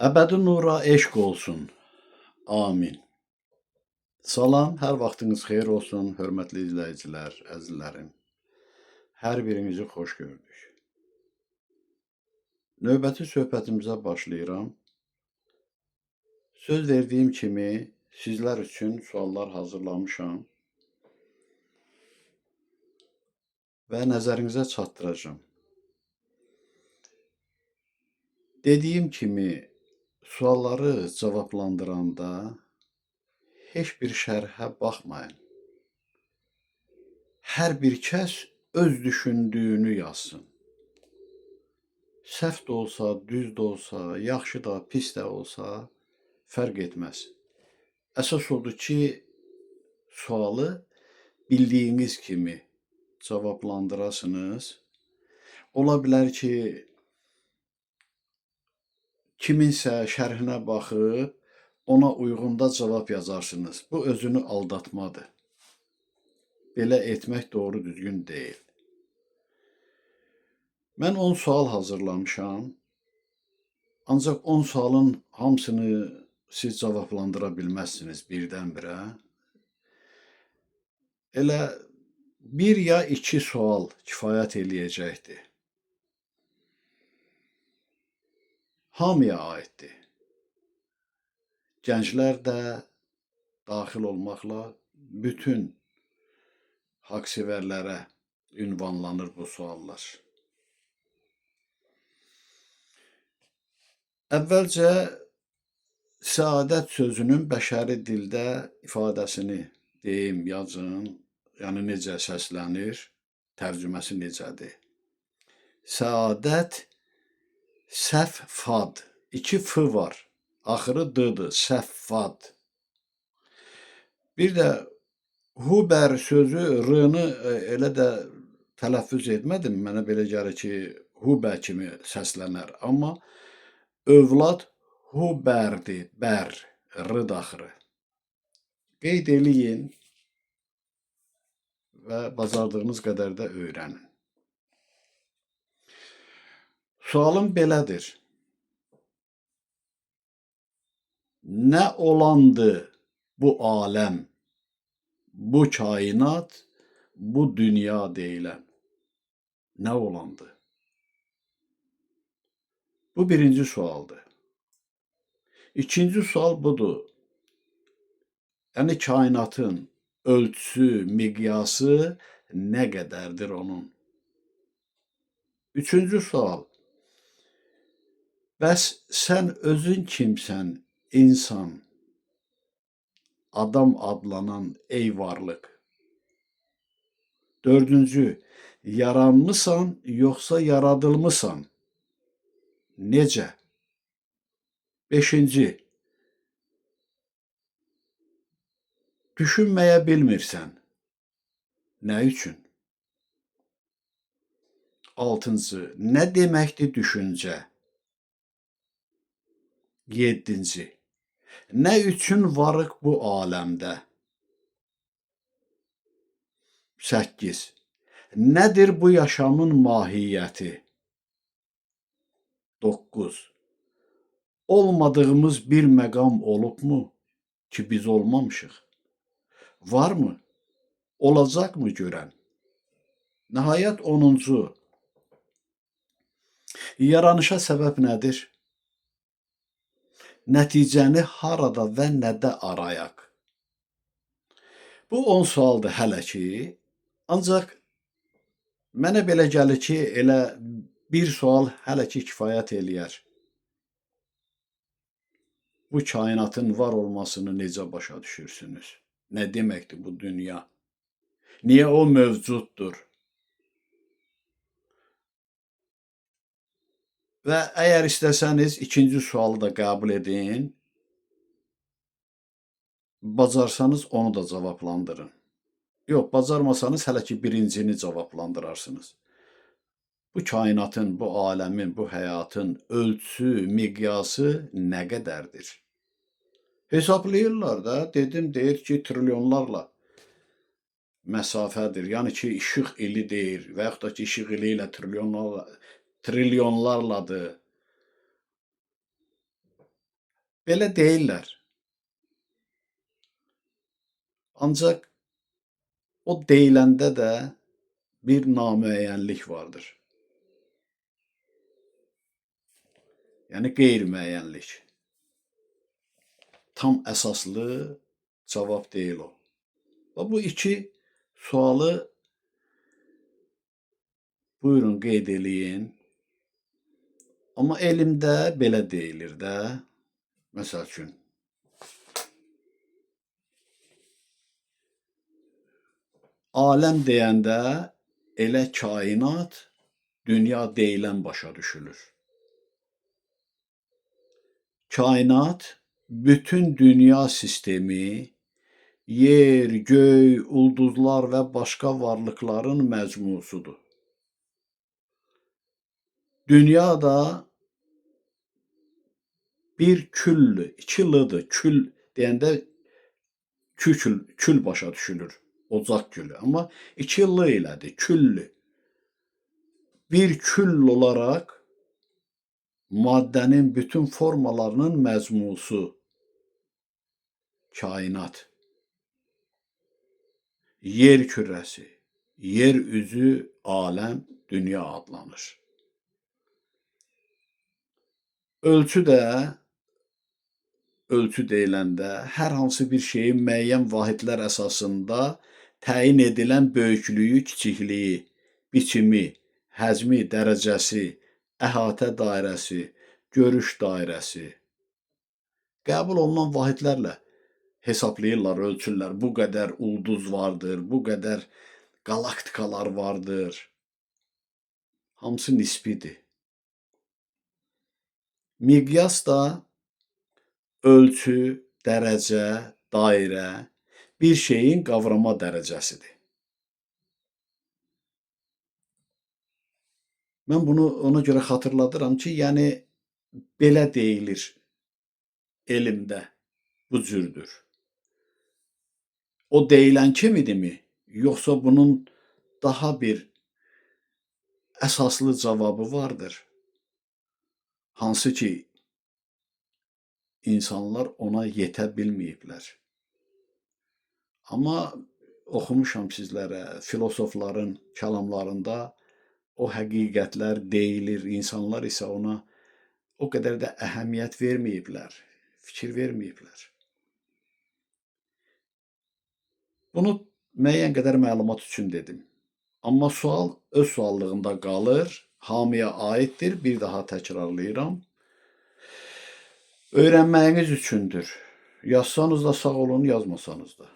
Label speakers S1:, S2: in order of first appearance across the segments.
S1: Əbədi nura eşq olsun. Amin. Salam, hər vaxtınız xeyir olsun, hörmətli izləyicilər, əzizlərim. Hər birinizi xoş gördük. Növbəti söhbətimizə başlayıram. Söz verdiyim kimi sizlər üçün suallar hazırlamışam və nəzərinizə çatdıracağam. Dediyim kimi sualları cavablandıranda heç bir şərhə baxmayın. Hər bir kəs öz düşündüyünü yazsın. Səhv də olsa, düz də olsa, yaxşı da, pis də olsa, fərq etməz. Əsas odur ki, sualı bildiyiniz kimi cavablandırasınız. Ola bilər ki, kiminsə şərhinə baxıb, ona uyğunda cavab yazarsınız. Bu özünü aldatmadır. Belə etmək doğru düzgün deyil. Mən 10 sual hazırlamışam. Ancaq 10 sualın hamısını siz cavablandıra bilməzsiniz birdən-birə. Elə bir ya 2 sual kifayət eləyəcəkdir. Hamıya aiddir. Gənclər də daxil olmaqla bütün haqsevərlərə ünvanlanır bu suallar. Əvvəlcə səadət sözünün bəşəri dildə ifadəsini deyim, yazın, yəni necə səslənir, tərcüməsi necədir. Səadət, səf, fad. 2 f var, axırı d-dır, səffad. Bir də hubər sözü r-nı elə də tələffüz etmədim, mənə belə gəlir ki, hubə kimi səslənər, amma övlad hubərdir, bər, r daxırı. Qeyd eləyin və bacardığınız qədər də öyrənin. Sualım belədir. Nə olandı bu aləm, bu kainat, bu dünya deyilən? Nə olandı? Bu birinci sualdır. İkinci sual budur. Yəni kainatın ölçüsü, miqyası nə qədərdir onun? Üçüncü sual. Bəs sən özün kimsən, insan, adam adlanan ey varlıq? Dördüncü, yaranmısan, yoxsa yaradılmısan? Necə? Beşinci, düşünməyə bilmirsən. Nə üçün? Altıncı, nə deməkdir düşüncə? Yeddinci, nə üçün varıq bu aləmdə? 8. Nədir bu yaşamın mahiyyəti? 9. Olmadığımız bir məqam olubmu ki, biz olmamışıq? Varmı? Olacaqmı görən? Nəhayət 10-cu. Yaranışa səbəb nədir? Nəticəni harada və nədə arayaq? Bu 10 sualdır hələ ki, ancaq mənə belə gəlir ki, elə bir sual hələ ki kifayət eləyər. Bu kainatın var olmasını necə başa düşürsünüz? Nə deməkdir bu dünya? Niyə o mövcuddur? Və əgər istəsəniz ikinci sualı da qəbul edin, bacarsanız onu da cavablandırın. Yox, bacarmasanız hələ ki birincini cavablandırarsınız. Bu kainatın, bu aləmin, bu həyatın ölçüsü, miqyası nə qədərdir? Hesablayırlar da, dedim, deyir ki, trilyonlarla məsafədir. Yəni ki, işıq ili deyir və yaxud da ki, işıq ili ilə trilyonlarladır. Belə deyirlər. Ancaq o deyiləndə də bir namüəyyənlik vardır. Yəni qeyri-müəyyənlik. Tam əsaslı cavab deyil o. Və bu iki sualı buyurun qeyd eləyin. Amma elmdə belə deyilir də. Məsəl üçün, aləm deyəndə elə kainat, dünya deyilən başa düşülür. Kainat, bütün dünya sistemi, yer, göy, ulduzlar və başqa varlıqların məcmusudur. Dünya da bir küllü, iki lıdır. Kül deyəndə kül başa düşülür. Ocaq külü. Amma iki lı ilədir. Küllü. Bir küll olaraq maddənin bütün formalarının məzmusu kainat. Yer kürəsi, yer üzü, aləm, dünya adlanır. Ölçü deyiləndə hər hansı bir şeyin müəyyən vahidlər əsasında təyin edilən böyüklüyü, kiçikliyi, biçimi, həcmi, dərəcəsi, əhatə dairəsi, görüş dairəsi qəbul olunan vahidlərlə hesablayırlar, ölçürlər. Bu qədər ulduz vardır, bu qədər qalaktikalar vardır. Hamısı nisbidir. Miqyas da ölçü, dərəcə, dairə bir şeyin qavrama dərəcəsidir. Mən bunu ona görə xatırladıram ki, yəni belə deyilir elmdə, bu cürdür. O deyilən kimidirmi, yoxsa bunun daha bir əsaslı cavabı vardır? Hansı ki, insanlar ona yetə bilməyiblər. Amma oxumuşam sizlərə, filosofların kəlamlarında o həqiqətlər deyilir, insanlar isə ona o qədər də əhəmiyyət verməyiblər, fikir verməyiblər. Bunu müəyyən qədər məlumat üçün dedim. Amma sual öz suallığında qalır, hamıya aiddir, bir daha təkrarlayıram. Öyrənməyiniz üçündür. Yazsanız da sağ olun, yazmasanız da.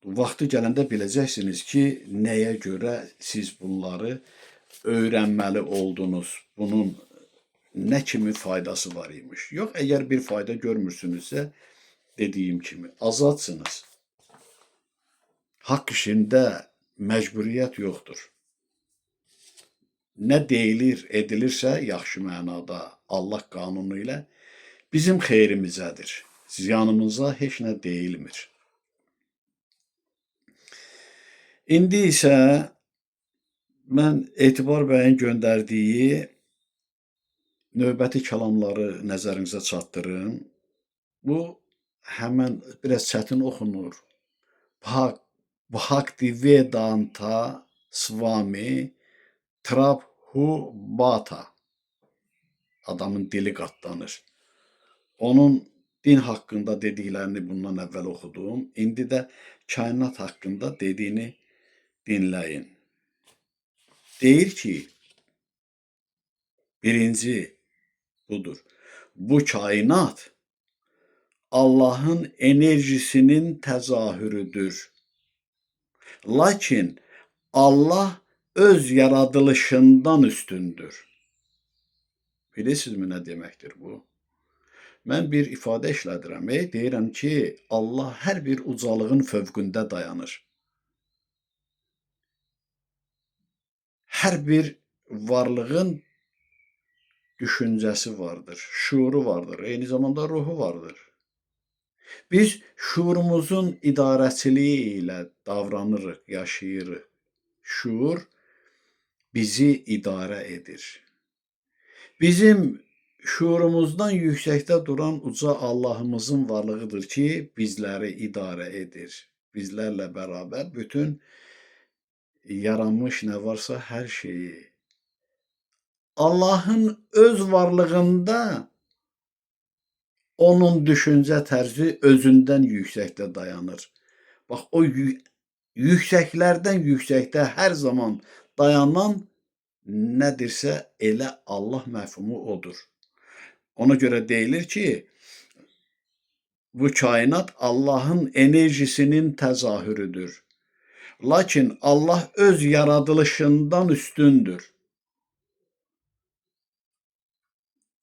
S1: Vaxtı gələndə biləcəksiniz ki, nəyə görə siz bunları öyrənməli oldunuz, bunun nə kimi faydası var imiş. Yox, əgər bir fayda görmürsünüzsə, dediyim kimi, azadsınız. Haqq işində məcburiyyət yoxdur. Nə deyilir, edilirsə, yaxşı mənada Allah qanunu ilə bizim xeyrimizədir. Ziyanımıza heç nə deyilmir. İndi isə mən Etibar bəyin göndərdiyi növbəti kəlamları nəzərinizə çatdırım. Bu həmən biraz çətin oxunur. Bhaktivedanta Swami Prabhupada. Adamın dili qatlanır. Onun din haqqında dediklərini bundan əvvəl oxudum. İndi də kainat haqqında dediyini dinləyin. Deyir ki, birinci budur. Bu kainat Allahın enerjisinin təzahürüdür. Lakin Allah öz yaradılışından üstündür. Bilirsinizmi nə deməkdir bu? Mən bir ifadə işlədirəm. Deyirəm ki, Allah hər bir ucalığın fövqündə dayanır. Hər bir varlığın düşüncəsi vardır, şuuru vardır, eyni zamanda ruhu vardır. Biz şuurumuzun idarəçiliyi ilə davranırıq, yaşayırıq. Şuur bizi idarə edir. Bizim şuurumuzdan yüksəkdə duran uca Allahımızın varlığıdır ki, bizləri idarə edir. Bizlərlə bərabər bütün yaranmış nə varsa hər şeyi. Allahın öz varlığında onun düşüncə tərzi özündən yüksəkdə dayanır. Bax, o yüksəklərdən yüksəkdə hər zaman dayanan nədirsə, elə Allah məfhumu odur. Ona görə deyilir ki, bu kainat Allahın enerjisinin təzahürüdür. Lakin Allah öz yaradılışından üstündür.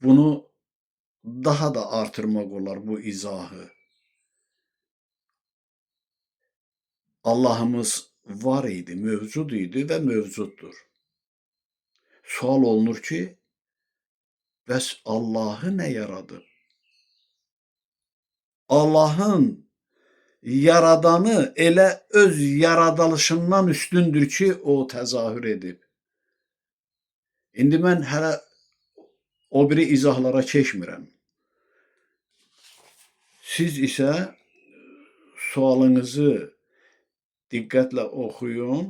S1: Bunu daha da artırmaq olar bu izahı. Allahımız var idi, mövcud idi və mövcuddur. Sual olunur ki, bəs Allahı nə yaradıb? Allahın yaradanı elə öz yaradılışından üstündür ki, o təzahür edib. İndi mən hələ o biri izahlara keçmirəm. Siz isə sualınızı diqqətlə oxuyun.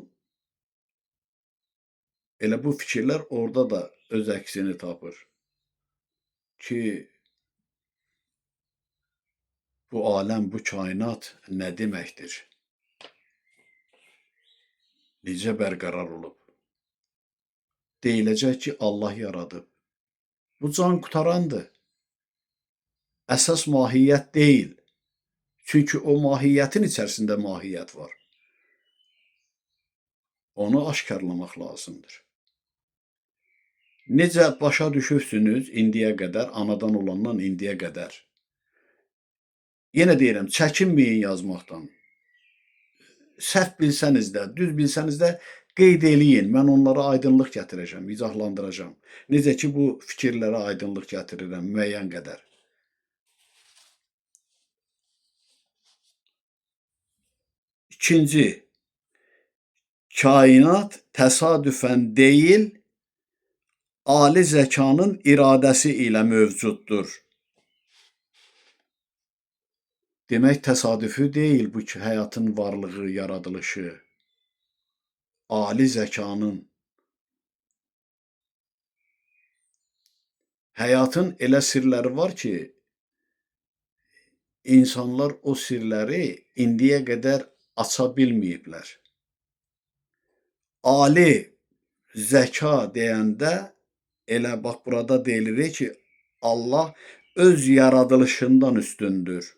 S1: Elə bu fikirlər orada da öz əksini tapır. Ki, bu aləm, bu kainat nə deməkdir? Necə bərqərar olub? Deyiləcək ki, Allah yaradıb. Bu can qutarandır. Əsas mahiyyət deyil. Çünki o mahiyyətin içərisində mahiyyət var. Onu aşkarlamaq lazımdır. Necə başa düşürsünüz indiyə qədər, anadan olandan indiyə qədər? Yenə deyirəm, çəkinməyin yazmaqdan. Səhv bilsəniz də, düz bilsəniz də qeyd eləyin. Mən onlara aydınlıq gətirəcəm, izahlandıracam. Necə ki, bu fikirlərə aydınlıq gətirirəm müəyyən qədər. İkinci, kainat təsadüfən deyil, ali zəkanın iradəsi ilə mövcuddur. Demək, təsadüfü deyil bu ki, həyatın varlığı, yaradılışı. Ali zəkanın. Həyatın elə sirləri var ki, insanlar o sirləri indiyə qədər aça bilməyiblər. Ali zəka deyəndə, elə bax, burada deyilir ki, Allah öz yaradılışından üstündür.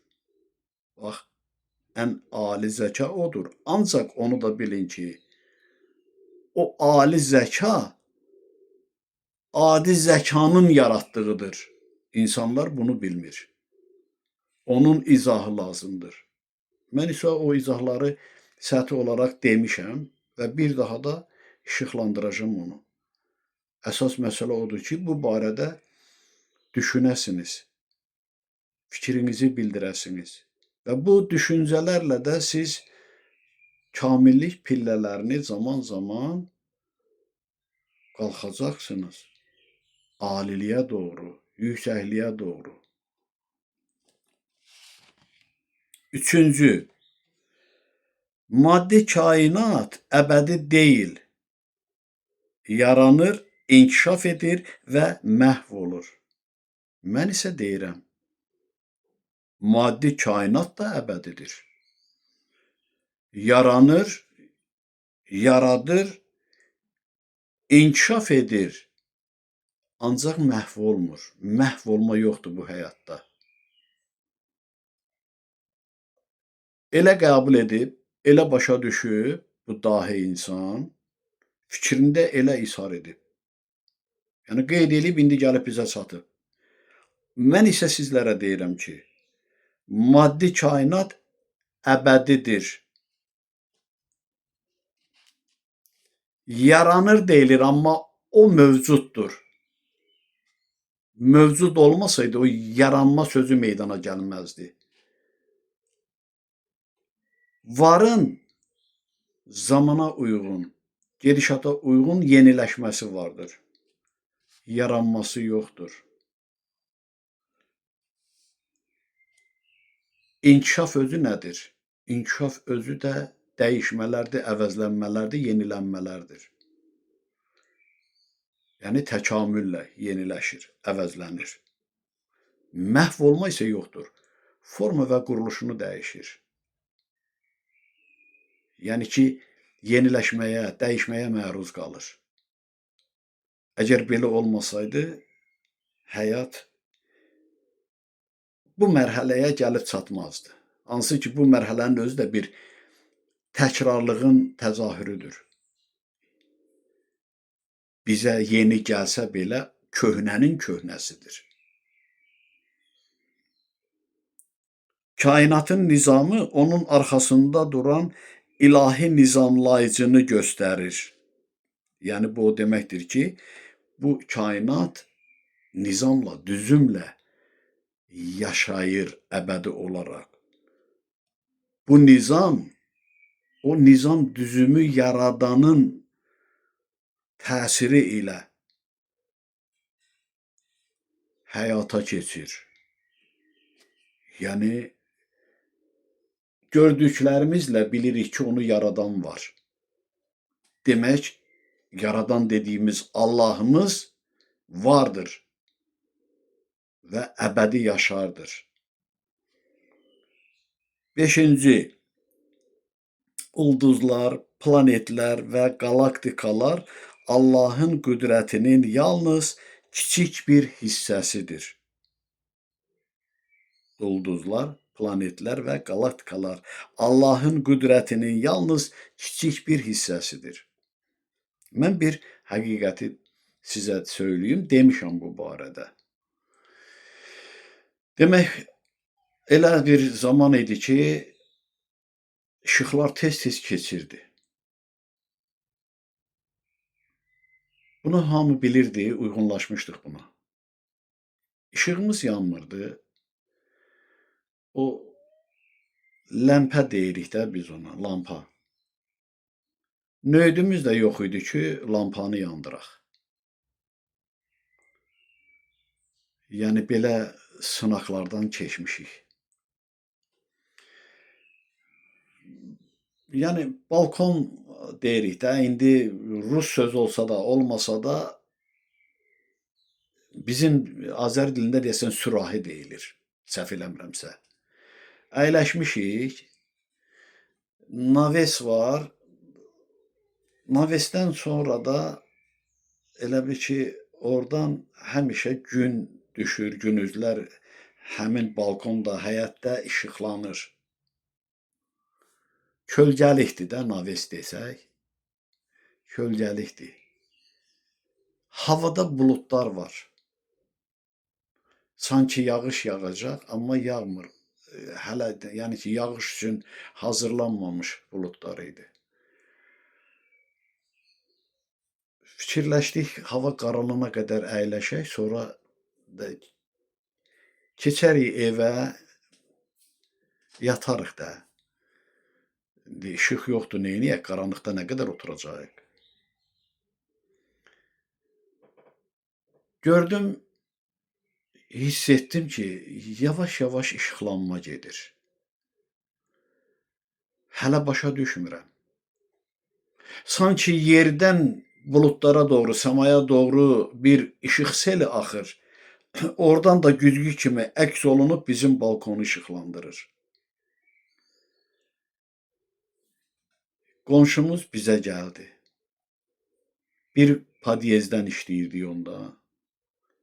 S1: Bax, ən ali zəka odur. Ancaq onu da bilin ki, o ali zəka adi zəkanın yaratdığıdır. İnsanlar bunu bilmir. Onun izahı lazımdır. Mən isə o izahları səthi olaraq demişəm və bir daha da işıqlandıracağım onu. Əsas məsələ odur ki, bu barədə düşünəsiniz, fikrinizi bildirəsiniz və bu düşüncələrlə də siz kamillik pillələrini zaman-zaman qalxacaqsınız aliliyə doğru, yüksəkliyə doğru. Üçüncü, maddi kainat əbədi deyil, yaranır, inkişaf edir və məhv olur. Mən isə deyirəm, maddi kainat da əbədidir. Yaranır, yaradır, inkişaf edir, ancaq məhv olmur. Məhv olma yoxdur bu həyatda. Elə qəbul edib, elə başa düşüb bu dahi insan, fikrində elə ishar edib. Yəni, qeyd edib, indi gəlib bizə çatıb. Mən isə sizlərə deyirəm ki, maddi kainat əbədidir. Yaranır deyilir, amma o mövcuddur. Mövcud olmasaydı, o yaranma sözü meydana gəlməzdi. Varın zamana uyğun, gedişata uyğun yeniləşməsi vardır. Yaranması yoxdur. İnkişaf özü nədir? İnkişaf özü də dəyişmələrdir, əvəzlənmələrdir, yenilənmələrdir. Yəni təkamüllə yeniləşir, əvəzlənir. Məhv olma isə yoxdur. Forma və quruluşunu dəyişir. Yəni ki, yeniləşməyə, dəyişməyə məruz qalır. Əgər belə olmasaydı, həyat bu mərhələyə gəlib çatmazdı. Hansı ki, bu mərhələnin özü də bir təkrarlığın təzahürüdür. Bizə yeni gəlsə belə köhnənin köhnəsidir. Kainatın nizamı onun arxasında duran ilahi nizamlayıcını göstərir. Yəni bu o deməkdir ki, bu kainat nizamla, düzümlə yaşayır əbədi olaraq. Bu nizam, o nizam düzümü yaradanın təsiri ilə həyata keçir. Yəni gördüklərimizlə bilirik ki, onu yaradan var. Demək, yaradan dediyimiz Allahımız vardır və əbədi yaşardır. 5-ci, ulduzlar, planetlər və qalaktikalar Allahın qüdrətinin yalnız kiçik bir hissəsidir. Ulduzlar, planetlər və qalaktikalar Allahın qüdrətinin yalnız kiçik bir hissəsidir. Mən bir həqiqəti sizə söyləyim, demişəm bu barədə. Demək, elə bir zaman idi ki, işıqlar tez-tez keçirdi. Bunu hamı bilirdi, uyğunlaşmışdıq buna. İşığımız yanmırdı. O ləmpə deyirik də biz ona, lampa. Nöydümüz də yox idi ki, lampanı yandıraq. Yəni belə sınaqlardan keçmişik. Yəni balkon deyirik də, indi rus sözü olsa da, olmasa da bizim Azər dilində deyəsən sürahi deyilir, səhv eləmirəmsə. Əyləşmişik, naves var, navesdən sonra da elə bil ki, oradan həmişə gün düşür, günüzlər həmin balkonda, həyətdə işıqlanır. Kölgəlikdir də naves desək, kölgəlikdir. Havada buludlar var. Sanki yağış yağacaq, amma yağmır. Hələ yəni ki, yağış üçün hazırlanmamış buludlar idi. Fikirləşdik, hava qaralana qədər əyləşək, sonra da keçərik evə, yatarıq da. İşıq yoxdur, neyniyək, qaranlıqda nə qədər oturacaq? Gördüm, hiss etdim ki, yavaş-yavaş işıqlanma gedir. Hələ başa düşmürəm. Sanki yerdən buludlara doğru, səmaya doğru bir işıq seli axır. Oradan da güzgü kimi əks olunub bizim balkonu işıqlandırır. Qonşumuz bizə gəldi. Bir podyezddən işləyirdik onda.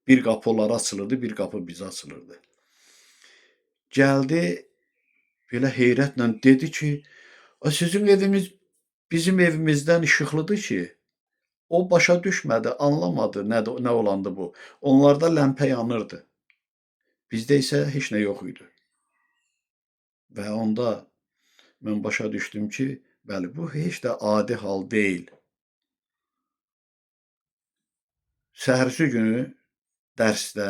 S1: Bir qapı onlara açılırdı, bir qapı bizə açılırdı. Gəldi, belə heyrətlə dedi ki, sizin evimiz bizim evimizdən işıqlıdır ki, o başa düşmədi, anlamadı nə olandı bu. Onlarda ləmpə yanırdı. Bizdə isə heç nə yox idi. Və onda mən başa düşdüm ki, bəli, bu heç də adi hal deyil. Səhərsi günü dərsdə,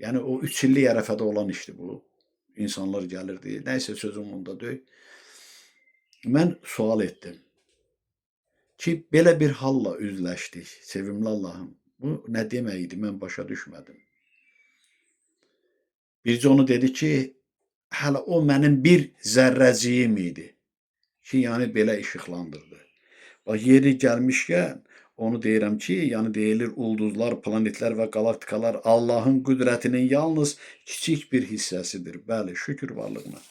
S1: yəni o 3 illik ərəfədə olan işdir bu. İnsanlar gəlirdi, nəysə sözüm onda deyil. Mən sual etdim ki, belə bir halla üzləşdik, sevimli Allahım. Bu nə demək idi, mən başa düşmədim. Bircə onu dedi ki, hələ o mənim bir zərrəciyim idi ki, yəni belə işıqlandırdı. Bax, yeri gəlmişkən onu deyirəm ki, yəni deyilir ulduzlar, planetlər və qalaktikalar Allahın qüdrətinin yalnız kiçik bir hissəsidir. Bəli, şükür varlığına.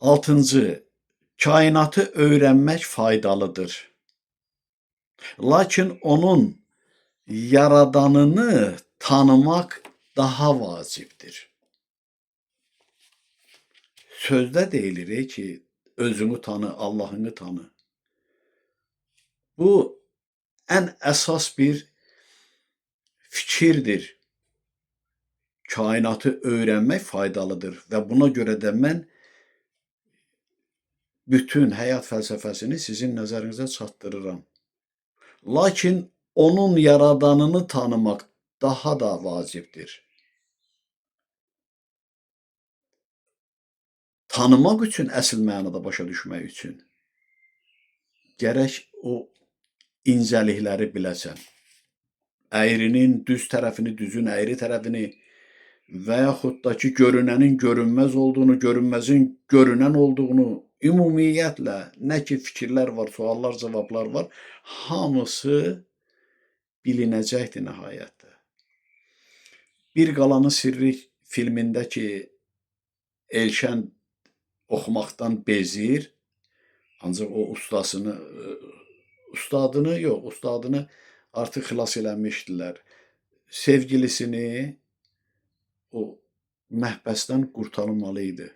S1: Altıncı, kainatı öyrənmək faydalıdır. Lakin onun yaradanını tanımaq daha vacibdir. Sözdə deyilir ki, özünü tanı, Allahını tanı. Bu ən əsas bir fikirdir. Kainatı öyrənmək faydalıdır və buna görə də mən bütün həyat fəlsəfəsini sizin nəzərinizə çatdırıram. Lakin onun yaradanını tanımaq daha da vacibdir. Tanımaq üçün, əsl mənada başa düşmək üçün gərək o incəlikləri biləsən. Əyrinin düz tərəfini, düzün əyri tərəfini və yaxud da ki, görünənin görünməz olduğunu, görünməzin görünən olduğunu, ümumiyyətlə nə ki fikirlər var, suallar, cavablar var, hamısı bilinəcəkdir nəhayətdə. Bir Qalanın Sirri filmindəki Elşən oxumaqdan bezir, ancaq o ustadını artıq xilas eləmişdilər. Sevgilisini o məhbəsdən qurtarmalı idi.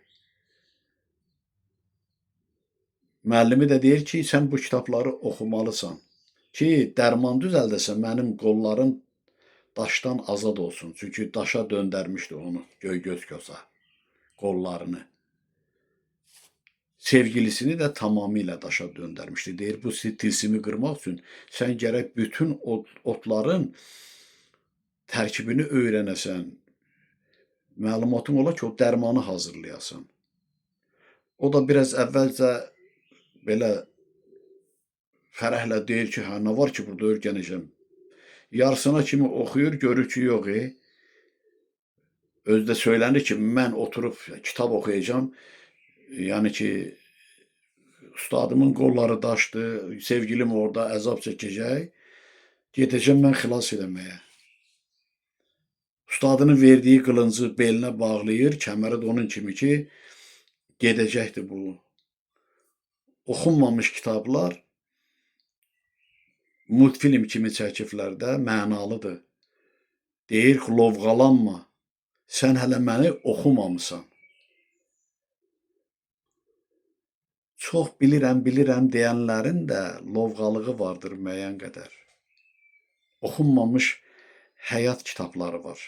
S1: Müəllimi də deyir ki, sən bu kitabları oxumalısan ki, dərman düzəldəsən, mənim qollarım daşdan azad olsun. Çünki daşa döndərmişdi onu Göygöz Koza, qollarını. Sevgilisini də tamamilə daşa döndərmişdi. Deyir, bu tilsimi qırmaq üçün sən gərək bütün otların tərkibini öyrənəsən. Məlumatın ola ki, o dərmanı hazırlayasan. O da biraz əvvəlcə belə fərəhlə deyir ki, hə, nə var ki, burada öyrənəcəm. Yarısına kimi oxuyur, görür ki, yox. Özdə söylənir ki, mən oturub kitab oxuyacam. Yəni ki, ustadımın qolları daşdır, sevgilim orada əzab çəkəcək. Gedəcəm mən xilas eləməyə. Ustadının verdiyi qılıncı belinə bağlayır, kəməri də onun kimi ki, gedəcəkdir bu. Oxunmamış kitablar multfilm kimi çəkiblər də mənalıdır. Deyir ki, lovğalanma, sən hələ məni oxumamısan. Çox bilirəm deyənlərin də lovğalığı vardır müəyyən qədər. Oxunmamış həyat kitabları var.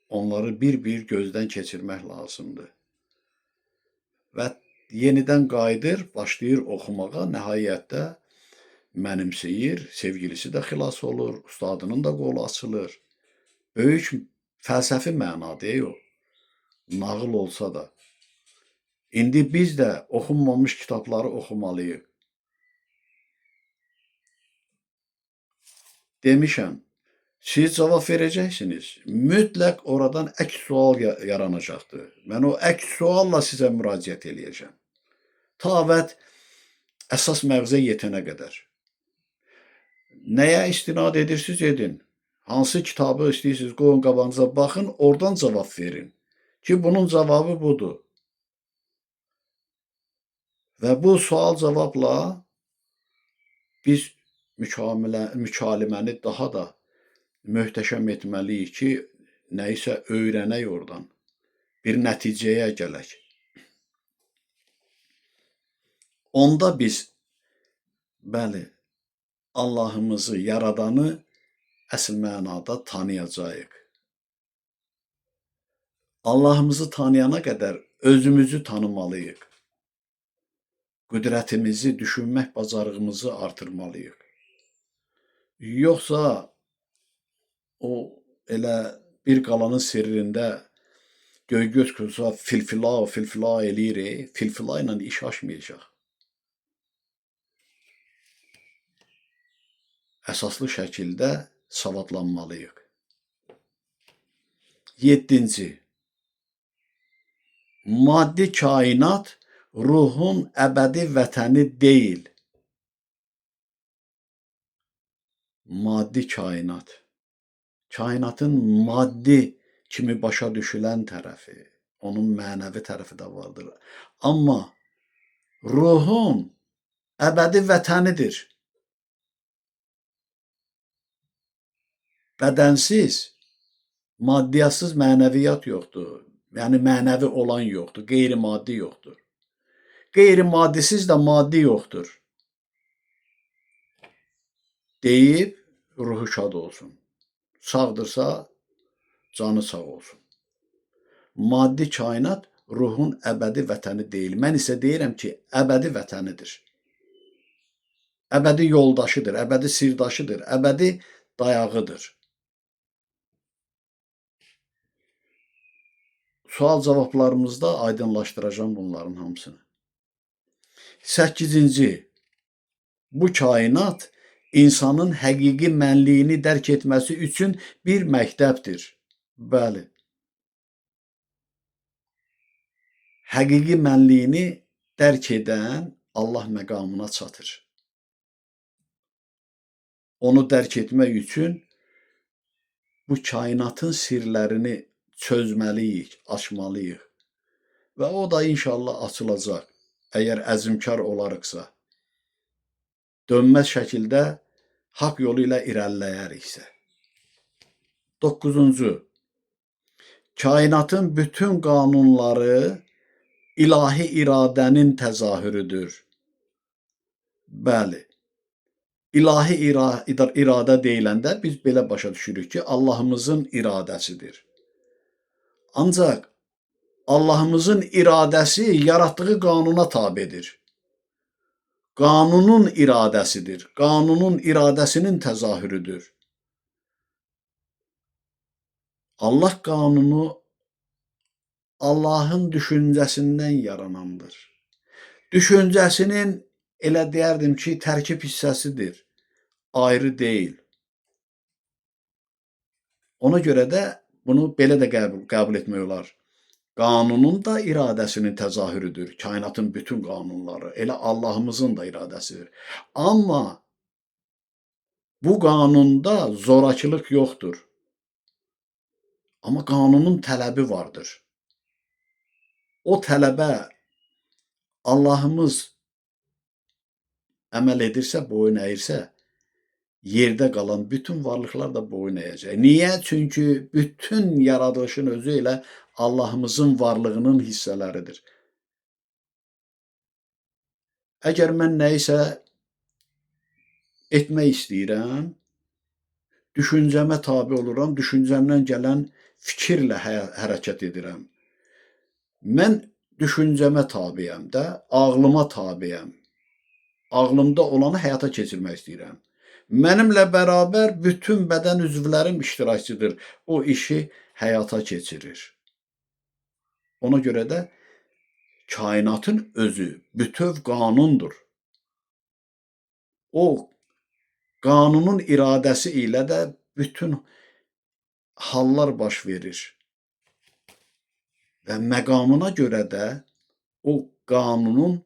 S1: Onları bir-bir gözdən keçirmək lazımdır. Və yenidən qayıdır, başlayır oxumağa, nəhayətdə mənimsəyir, sevgilisi də xilas olur, ustadının da qolu açılır. Böyük fəlsəfi mənadır o, nağıl olsa da. İndi biz də oxunmamış kitabları oxumalıyıq. Demişəm, siz cavab verəcəksiniz. Mütləq oradan əks sual yaranacaqdır. Mən o əks sualla sizə müraciət eləyəcəm. Ta vət əsas məğzə yetənə qədər. Nəyə istinad edirsiniz, edin. Hansı kitabı istəyirsiniz, qoyun qabağınıza baxın, oradan cavab verin. Ki, bunun cavabı budur. Və bu sual-cavabla biz mükaliməni daha da möhtəşəm etməliyik ki, nəyisə öyrənək oradan, bir nəticəyə gələk. Onda biz, bəli, Allahımızı, yaradanı əsl mənada tanıyacağıq. Allahımızı tanıyana qədər özümüzü tanımalıyıq. Qüdrətimizi, düşünmək bacarığımızı artırmalıyıq. Yoxsa o elə Bir Qalanın Sirrində Göygöz Koza filfila eləyir, filfila ilə iş aşmayacaq. əsaslı şəkildə savadlanmalıyıq. 7-ci, maddi kainat ruhun əbədi vətəni deyil. Maddi kainat. Kainatın maddi kimi başa düşülən tərəfi, onun mənəvi tərəfi də vardır. Amma ruhun əbədi vətənidir. Bədənsiz, maddiyatsız mənəviyyat yoxdur. Yəni mənəvi olan yoxdur, qeyri-maddi yoxdur. Qeyri-maddisiz də maddi yoxdur. Deyib, ruhu şad olsun. Sağdırsa, canı sağ olsun. Maddi kainat ruhun əbədi vətəni deyil. Mən isə deyirəm ki, əbədi vətənidir. Əbədi yoldaşıdır, əbədi sirdaşıdır, əbədi dayağıdır. Sual cavablarımızda aydınlaşdıracağım bunların hamısını. 8-ci, bu kainat insanın həqiqi mənliyini dərk etməsi üçün bir məktəbdir. Bəli. Həqiqi mənliyini dərk edən Allah məqamına çatır. Onu dərk etmək üçün bu kainatın sirlərini çözməliyik, açmalıyıq. Və o da inşallah açılacaq, əgər əzmkar olarıqsa. Dönməz şəkildə haqq yolu ilə irəliləyəriksə. 9-cu, kainatın bütün qanunları ilahi iradənin təzahürüdür. Bəli, ilahi iradə deyiləndə biz belə başa düşürük ki, Allahımızın iradəsidir. Ancaq Allahımızın iradəsi yaratdığı qanuna tabedir. Qanunun iradəsidir. Qanunun iradəsinin təzahürüdür. Allah qanunu Allahın düşüncəsindən yaranandır. Düşüncəsinin elə deyərdim ki, tərkib hissəsidir, ayrı deyil. Ona görə də bunu belə də qəbul etmək olar. Qanunun da iradəsinin təzahürüdür, kainatın bütün qanunları, elə Allahımızın da iradəsidir. Amma bu qanunda zorakılıq yoxdur. Amma qanunun tələbi vardır. O tələbə Allahımız əməl edirsə, boyun əyirsə, yerdə qalan bütün varlıqlar da boyun əyəcək. Niyə? Çünki bütün yaradılışın özü elə Allahımızın varlığının hissələridir. Əgər mən nəyisə etmək istəyirəm, düşüncəmə tabe oluram, düşüncəmdən gələn fikirlə hərəkət edirəm. Mən düşüncəmə tabeyəm də, ağlıma tabeyəm. Ağlımda olanı həyata keçirmək istəyirəm. Mənimlə bərabər bütün bədən üzvlərim iştirakçıdır. O işi həyata keçirir. Ona görə də kainatın özü bütöv qanundur. O qanunun iradəsi ilə də bütün hallar baş verir. Və məqamına görə də o qanunun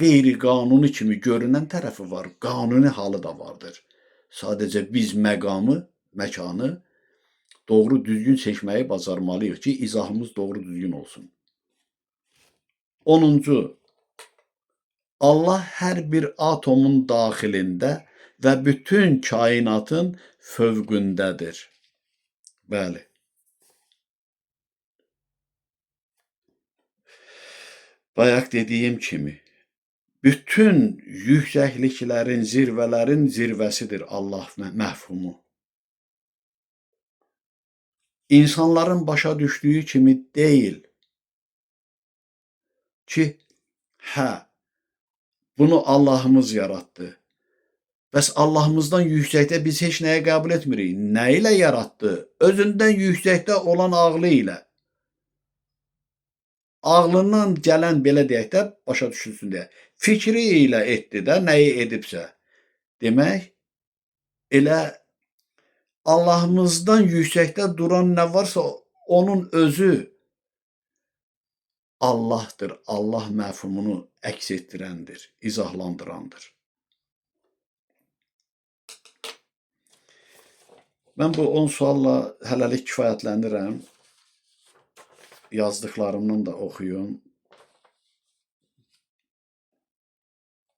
S1: qeyri-qanuni kimi görünən tərəfi var, qanuni halı da vardır. Sadəcə biz məqamı, məkanı doğru düzgün seçməyi bacarmalıyıq ki, izahımız doğru düzgün olsun. 10-cu, Allah hər bir atomun daxilində və bütün kainatın fövqündədir. Bəli. Bayaq dediyim kimi, bütün yüksəkliklərin, zirvələrin zirvəsidir Allah məfhumu. İnsanların başa düşdüyü kimi deyil ki, bunu Allahımız yaratdı. Bəs Allahımızdan yüksəkdə biz heç nəyə qəbul etmirik. Nə ilə yaratdı? Özündən yüksəkdə olan ağlı ilə. Ağlından gələn, belə deyək də, başa düşülsün deyə, fikri ilə etdi də, nəyi edibsə. Demək, elə Allahımızdan yüksəkdə duran nə varsa onun özü Allahdır. Allah məfhumunu əks etdirəndir, izahlandırandır. Mən bu 10 sualla hələlik kifayətlənirəm. Yazdıqlarımdan da oxuyun.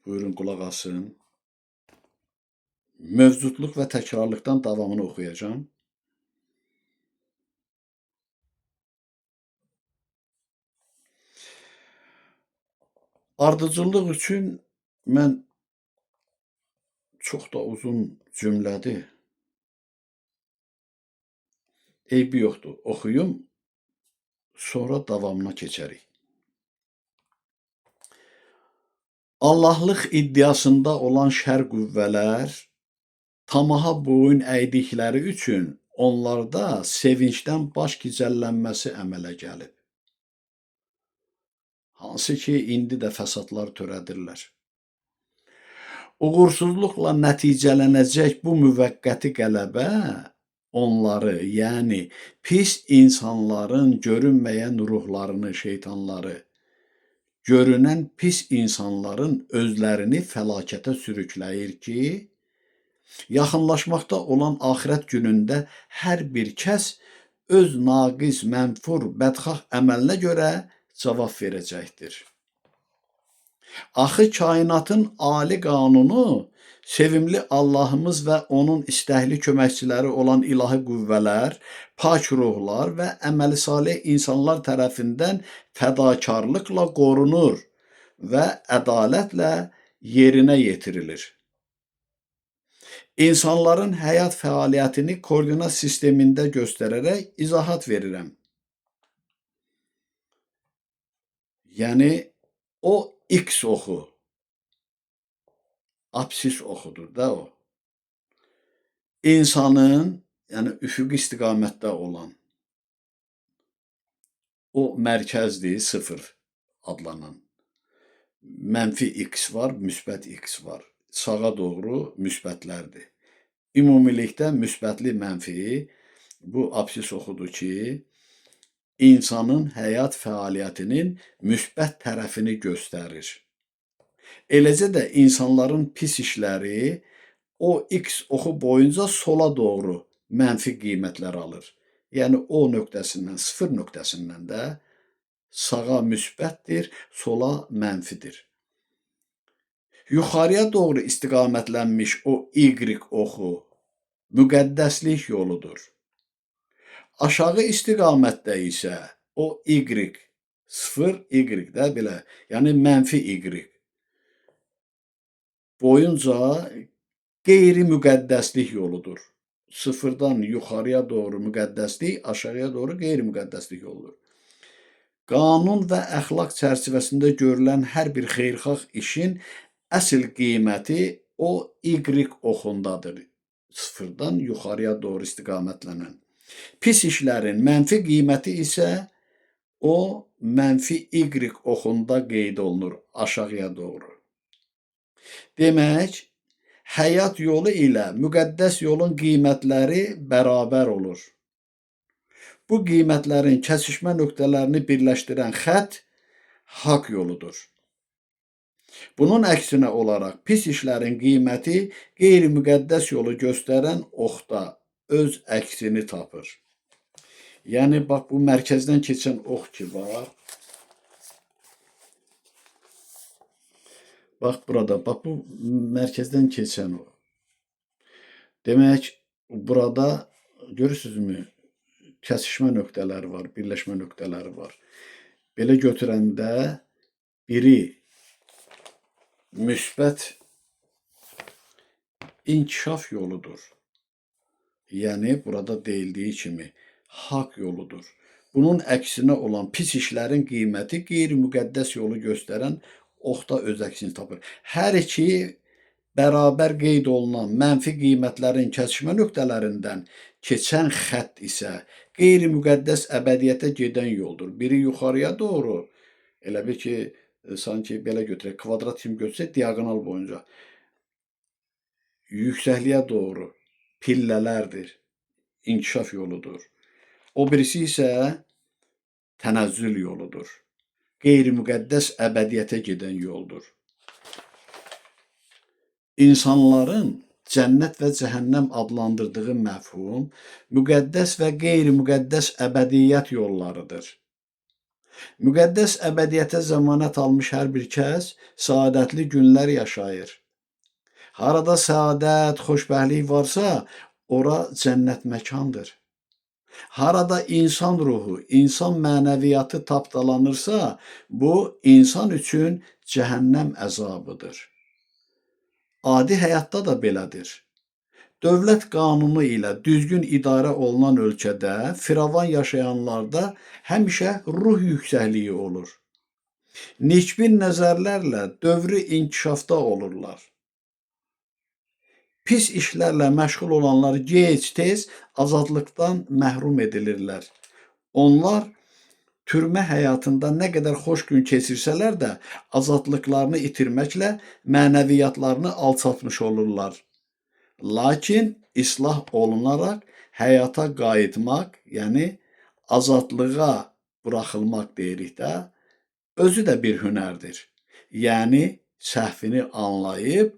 S1: Buyurun, qulaq asın. Mövcudluq və təkrarlıqdan davamını oxuyacağam. Ardıcıllıq üçün mən çox da uzun cümlədir. Eybi yoxdur, oxuyum, sonra davamına keçərik. Allahlıq iddiasında olan şər qüvvələr tamaha boyun əydikləri üçün onlarda sevincdən baş gicəllənməsi əmələ gəlib. Hansı ki, indi də fəsadlar törədirlər. Uğursuzluqla nəticələnəcək bu müvəqqəti qələbə onları, yəni pis insanların görünməyən ruhlarını, şeytanları, görünən pis insanların özlərini fəlakətə sürükləyir ki, yaxınlaşmaqda olan axirət günündə hər bir kəs öz naqis, mənfur, bədxah əməlinə görə cavab verəcəkdir. Axı kainatın ali qanunu, sevimli Allahımız və onun istəkli köməkçiləri olan ilahi qüvvələr, pak ruhlar və əməli salih insanlar tərəfindən fədakarlıqla qorunur və ədalətlə yerinə yetirilir. İnsanların həyat fəaliyyətini koordinat sistemində göstərərək izahat verirəm. Yəni, o X oxu, absis oxudur da o. İnsanın, yəni üfüqi istiqamətdə olan, o mərkəzdir, 0 adlanan. Mənfi X var, müsbət X var. Sağa doğru müsbətlərdir. Ümumilikdə müsbətli mənfi bu absis oxudur ki, insanın həyat fəaliyyətinin müsbət tərəfini göstərir. Eləcə də insanların pis işləri o X oxu boyunca sola doğru mənfi qiymətlər alır. Yəni o nöqtəsindən, 0 nöqtəsindən də sağa müsbətdir, sola mənfidir. Yuxarıya doğru istiqamətlənmiş o Y oxu müqəddəslik yoludur. Aşağı istiqamətdə isə o Y, 0 Y də belə, yəni mənfi Y boyunca qeyri-müqəddəslik yoludur. 0-dan yuxarıya doğru müqəddəslik, aşağıya doğru qeyri-müqəddəslik yoludur. Qanun və əxlaq çərçivəsində görülən hər bir xeyirxah işin əsl qiyməti o Y oxundadır. 0-dan yuxarıya doğru istiqamətlənən. Pis işlərin mənfi qiyməti isə o mənfi Y oxunda qeyd olunur aşağıya doğru. Demək, həyat yolu ilə müqəddəs yolun qiymətləri bərabər olur. Bu qiymətlərin kəsişmə nöqtələrini birləşdirən xətt haqq yoludur. Bunun əksinə olaraq pis işlərin qiyməti qeyri-müqəddəs yolu göstərən oxda öz əksini tapır. Yəni, bax, bu mərkəzdən keçən ox ki var. Bax, burada, bax, bu mərkəzdən keçən o. Demək, burada görürsünüzmü, kəsişmə nöqtələri var, birləşmə nöqtələri var. Belə götürəndə biri müsbət inkişaf yoludur. Yəni, burada deyildiyi kimi haqq yoludur. Bunun əksinə olan pis işlərin qiyməti qeyri-müqəddəs yolu göstərən oxda öz əksini tapır. Hər iki bərabər qeyd olunan mənfi qiymətlərin kəsişmə nöqtələrindən keçən xətt isə qeyri-müqəddəs əbədiyyətə gedən yoldur. Biri yuxarıya doğru, elə bil ki, sanki belə götürək, kvadrat kimi götürsək, diaqonal boyunca. yüksəkliyə doğru pillələrdir, inkişaf yoludur. O birisi isə tənəzzül yoludur. Qeyri-müqəddəs əbədiyyətə gedən yoldur. İnsanların cənnət və cəhənnəm adlandırdığı məfhum müqəddəs və qeyri-müqəddəs əbədiyyət yollarıdır. Müqəddəs əbədiyyətə zəmanət almış hər bir kəs səadətli günlər yaşayır. Harada səadət, xoşbəxtlik varsa, ora cənnət məkandır. Harada insan ruhu, insan mənəviyyatı tapdalanırsa, bu insan üçün cəhənnəm əzabıdır. Adi həyatda da belədir. Dövlət qanunu ilə düzgün idarə olunan ölkədə firavan yaşayanlarda həmişə ruh yüksəkliyi olur. Nikbin nəzərlərlə dövrü inkişafda olurlar. Pis işlərlə məşğul olanlar gec-tez azadlıqdan məhrum edilirlər. Onlar türmə həyatında nə qədər xoş gün keçirsələr də azadlıqlarını itirməklə mənəviyyatlarını alçatmış olurlar. Lakin islah olunaraq həyata qayıtmaq, yəni azadlığa buraxılmaq deyirik də, özü də bir hünərdir. Yəni səhvini anlayıb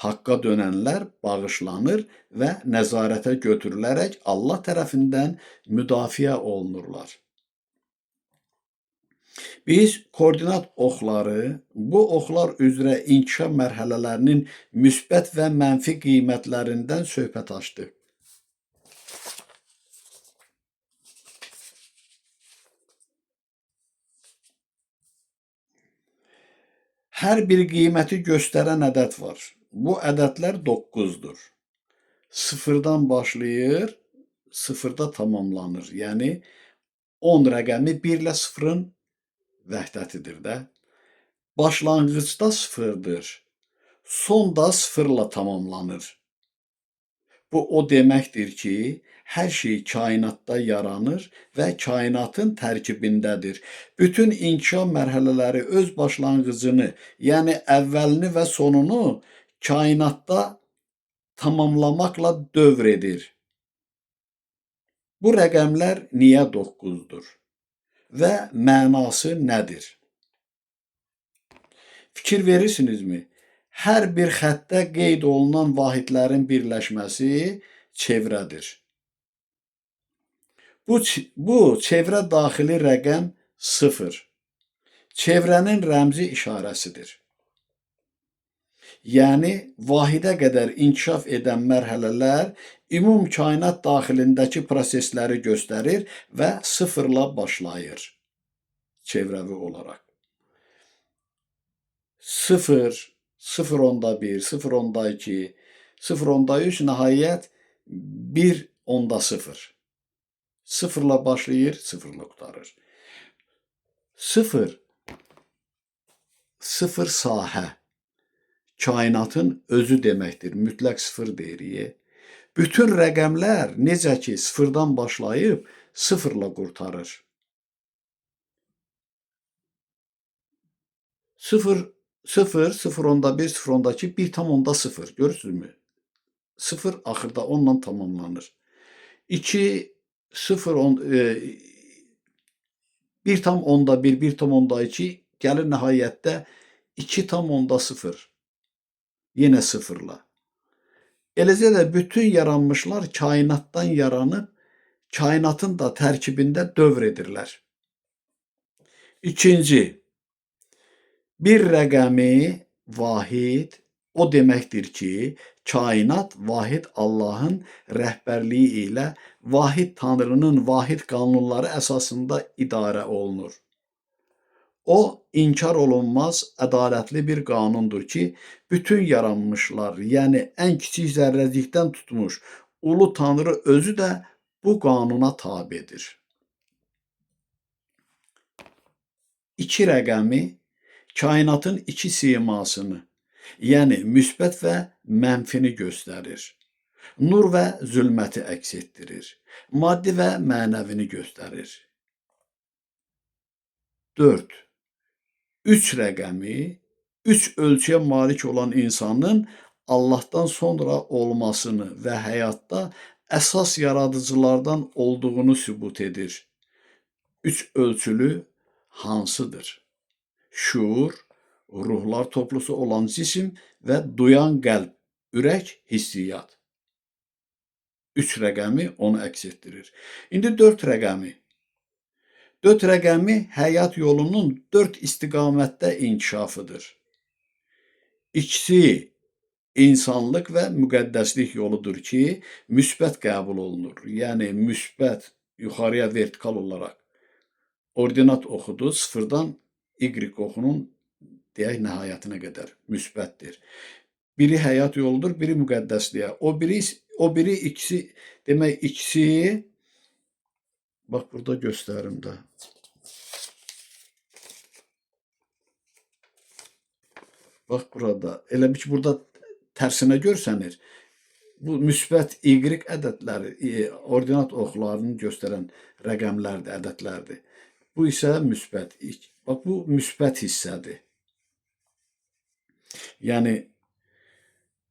S1: haqqa dönənlər bağışlanır və nəzarətə götürülərək Allah tərəfindən müdafiə olunurlar. Biz koordinat oxları, bu oxlar üzrə inkişaf mərhələlərinin müsbət və mənfi qiymətlərindən söhbət açdıq. Hər bir qiyməti göstərən ədəd var. Bu ədədlər 9-dur. Sıfırdan başlayır, sıfırda tamamlanır. Yəni 10 rəqəmi 1 ilə 0-ın vəhdətidir də. Başlanğıcda sıfırdır, sonda sıfırla tamamlanır. Bu o deməkdir ki, hər şey kainatda yaranır və kainatın tərkibindədir. Bütün inkişaf mərhələləri öz başlanğıcını, yəni əvvəlini və sonunu kainatda tamamlamaqla dövr edir. Bu rəqəmlər niyə 9-dur və mənası nədir? Fikir verirsinizmi? Hər bir xəttə qeyd olunan vahidlərin birləşməsi çevrədir. Bu çevrə daxili rəqəm 0. Çevrənin rəmzi işarəsidir. Yəni, vahidə qədər inkişaf edən mərhələlər ümum kainat daxilindəki prosesləri göstərir və 0-la başlayır çevrəvi olaraq. 0, 0.1, 0.2, 0.3, nəhayət 1.0. 0-la başlayır, 0-la qurtarır. 0 sahə, kainatın özü deməkdir, mütləq 0 deyirik. Bütün rəqəmlər necə ki 0-dan başlayıb 0-la qurtarır. 0, 0.1, 0.2, 1.0. Görürsünüzmü? 0 axırda 10-la tamamlanır. 2, 0, 1.1, 1.2 gəlir nəhayətdə 2.0. Yenə 0-la. Eləcə də bütün yaranmışlar kainatdan yaranıb, kainatın da tərkibində dövr edirlər. İkinci, bir rəqəmi vahid o deməkdir ki, kainat vahid Allahın rəhbərliyi ilə vahid Tanrının vahid qanunları əsasında idarə olunur. O, inkar olunmaz, ədalətli bir qanundur ki, bütün yaranmışlar, yəni ən kiçik zərrəcikdən tutmuş, ulu Tanrı özü də bu qanuna tabedir. 2 rəqəmi kainatın 2 simasını, yəni müsbət və mənfini göstərir. Nur və zülməti əks etdirir. Maddi və mənəvini göstərir. 4. 3 rəqəmi 3 ölçüyə malik olan insanın Allahdan sonra olmasını və həyatda əsas yaradıcılardan olduğunu sübut edir. Üç ölçülü hansıdır? Şuur, ruhlar toplusu olan cisim və duyan qəlb, ürək, hissiyyat. 3 rəqəmi onu əks etdirir. İndi 4 rəqəmi. 4 rəqəmi həyat yolunun 4 istiqamətdə inkişafıdır. İkisi insanlıq və müqəddəslik yoludur ki, müsbət qəbul olunur. Yəni müsbət yuxarıya vertikal olaraq ordinat oxudu, sıfırdan Y oxunun deyək nəhayətinə qədər müsbətdir. Biri həyat yoludur, biri müqəddəsliyə. O biri ikisi demək ikisi bax burada göstərim də. Bax burada. Elə bir ki burada tərsinə görsənir. Bu müsbət Y ədədləri, ordinat oxlarını göstərən rəqəmlərdir, ədədlərdir. Bu isə müsbət. Bax bu müsbət hissədir. Yəni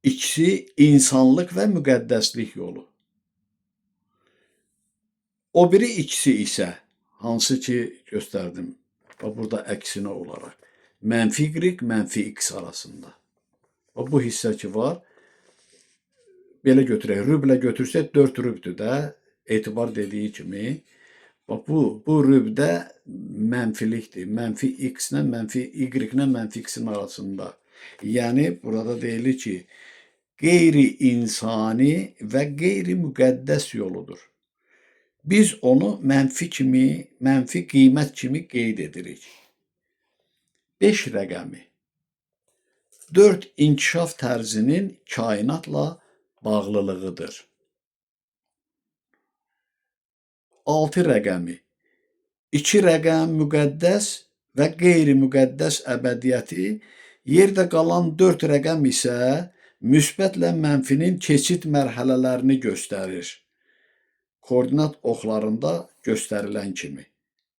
S1: ikisi insanlıq və müqəddəslik yolu. O biri ikisi isə hansı ki göstərdim. Bax burada əksinə olaraq. Mənfi Y, mənfi X arasında. Bax bu hissə ki var. Belə götürək. Rüblə götürsək 4 rübdür də. Etibar dediyi kimi. Bax bu rübdə mənfilikdir. Mənfi X-lə, mənfi Y-lə, mənfi X-in arasında. Yəni burada deyilir ki, qeyri-insani və qeyri-müqəddəs yoludur. Biz onu mənfi qiymət kimi qeyd edirik. 5 rəqəmi. 4 inkişaf tərzinin kainatla bağlılığıdır. 6 rəqəmi. 2 rəqəm müqəddəs və qeyri-müqəddəs əbədiyyəti, yerdə qalan 4 rəqəm isə müsbətlə mənfinin keçid mərhələlərini göstərir. Koordinat oxlarında göstərilən kimi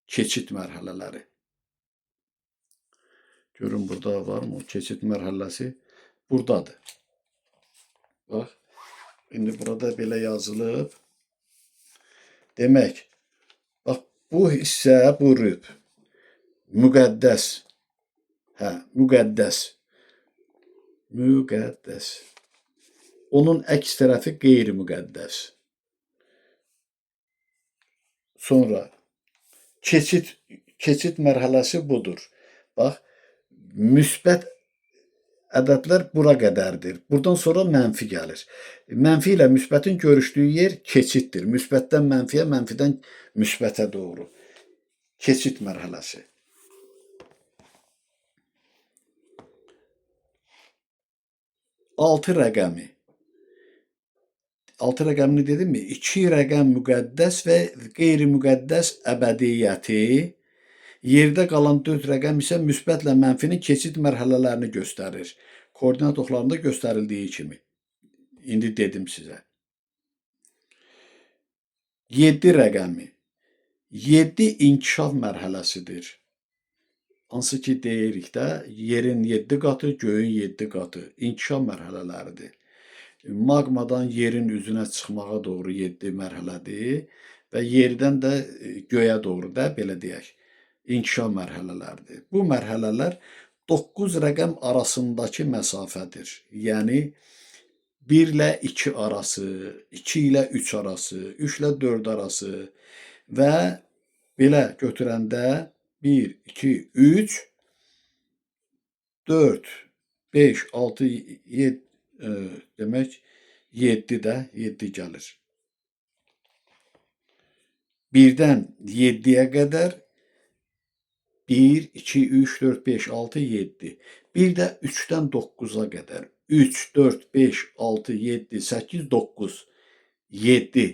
S1: keçid mərhələləri. Görün burada varmı o keçid mərhələsi? Buradadır. Bax, indi burada belə yazılıb. Demək, bax bu hissə, bu rüb, müqəddəs. Hə, müqəddəs. Müqəddəs. Onun əks tərəfi qeyri-müqəddəs. Sonra keçid mərhələsi budur. Bax, müsbət ədədlər bura qədərdir. Buradan sonra mənfi gəlir. Mənfi ilə müsbətin görüşdüyü yer keçiddir. Müsbətdən mənfiyə, mənfidən müsbətə doğru. Keçid mərhələsi. 6 rəqəmi. 6 rəqəmini dedimmi? 2 rəqəm müqəddəs və qeyri-müqəddəs əbədiyyəti, yerdə qalan 4 rəqəm isə müsbətlə mənfinin keçid mərhələlərini göstərir. Koordinat oxlarında göstərildiyi kimi. İndi dedim sizə. 7 rəqəmi. 7 inkişaf mərhələsidir. Hansı ki deyirik də, yerin 7 qatı, göyün 7 qatı inkişaf mərhələləridir. Maqmadan yerin üzünə çıxmağa doğru 7 mərhələdir və yerdən də göyə doğru da belə deyək, inkişaf mərhələləridir. Bu mərhələlər 9 rəqəm arasındakı məsafədir. Yəni 1 ilə 2 arası, 2 ilə 3 arası, 3 ilə 4 arası və belə götürəndə 1, 2, 3, 4, 5, 6, 7, demək 7 də 7 gəlir. 1-dən 7-yə qədər 1, 2, 3, 4, 5, 6, 7. Bir də 3-dən 9-a qədər. 3, 4, 5, 6, 7, 8, 9, 7.